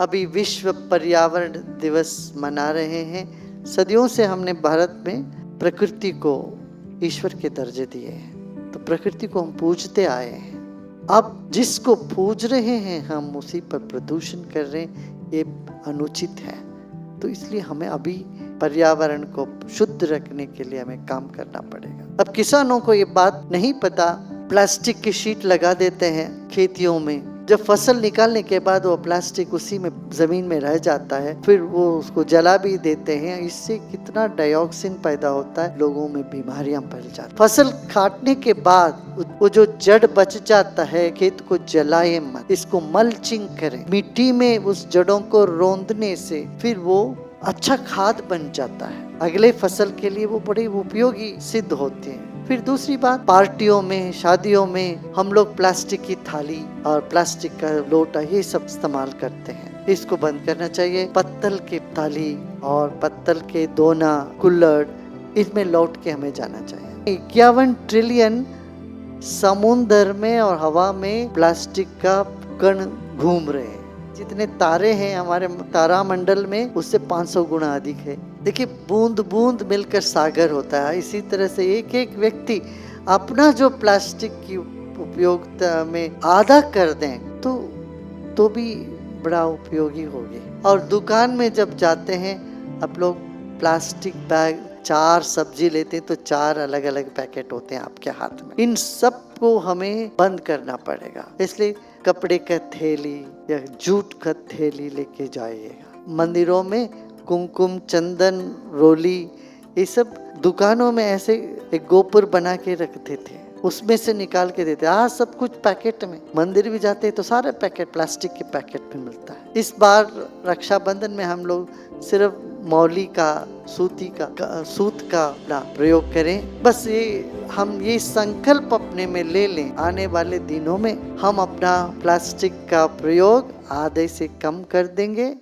अभी विश्व पर्यावरण दिवस मना रहे हैं। सदियों से हमने भारत में प्रकृति को ईश्वर के दर्जे दिए हैं, तो प्रकृति को हम पूजते आए हैं। अब जिसको पूज रहे हैं हम उसी पर प्रदूषण कर रहे हैं, ये अनुचित है। तो इसलिए हमें अभी पर्यावरण को शुद्ध रखने के लिए हमें काम करना पड़ेगा। अब किसानों को ये बात नहीं पता, प्लास्टिक की शीट लगा देते हैं खेतियों में। जब फसल निकालने के बाद वो प्लास्टिक उसी में जमीन में रह जाता है, फिर वो उसको जला भी देते हैं। इससे कितना डाइऑक्सिन पैदा होता है, लोगों में बीमारियां फैल जाती। फसल काटने के बाद वो जो जड़ बच जाता है, खेत को जलाए मत, इसको मल्चिंग करें। मिट्टी में उस जड़ों को रौंदने से फिर वो अच्छा खाद बन जाता है। अगले फसल के लिए वो बड़े उपयोगी सिद्ध होते हैं। फिर दूसरी बात, पार्टियों में, शादियों में हम लोग प्लास्टिक की थाली और प्लास्टिक का लोटा ये सब इस्तेमाल करते हैं। इसको बंद करना चाहिए। पत्तल के थाली और पत्तल के दोना, कुल्हड़, इसमें लौट के हमें जाना चाहिए। 51 ट्रिलियन समुद्र में और हवा में प्लास्टिक का कण घूम रहे हैं। जितने तारे हैं हमारे तारामंडल में, उससे 500 गुना अधिक है। देखिए, बूंद बूंद मिलकर सागर होता है। इसी तरह से एक एक व्यक्ति अपना जो प्लास्टिक की उपयोगिता में आधा कर दें तो भी बड़ा उपयोगी होगी। और दुकान में जब जाते हैं आप लोग, प्लास्टिक बैग, 4 सब्जी लेते हैं तो 4 अलग अलग पैकेट होते हैं आपके हाथ में। इन सब को हमें बंद करना पड़ेगा। इसलिए कपड़े का थैली या जूट का थैली लेके जाइएगा। मंदिरों में कुमकुम, चंदन, रोली, ये सब दुकानों में ऐसे एक गोपुर बना के रखते थे, उसमें से निकाल के देते। आज सब कुछ पैकेट में। मंदिर भी जाते हैं तो सारे पैकेट प्लास्टिक के पैकेट में मिलता है। इस बार रक्षाबंधन में हम लोग सिर्फ मौली का, सूत का प्रयोग करें। बस हम ये संकल्प अपने में ले लें, आने वाले दिनों में हम अपना प्लास्टिक का प्रयोग आधे से कम कर देंगे।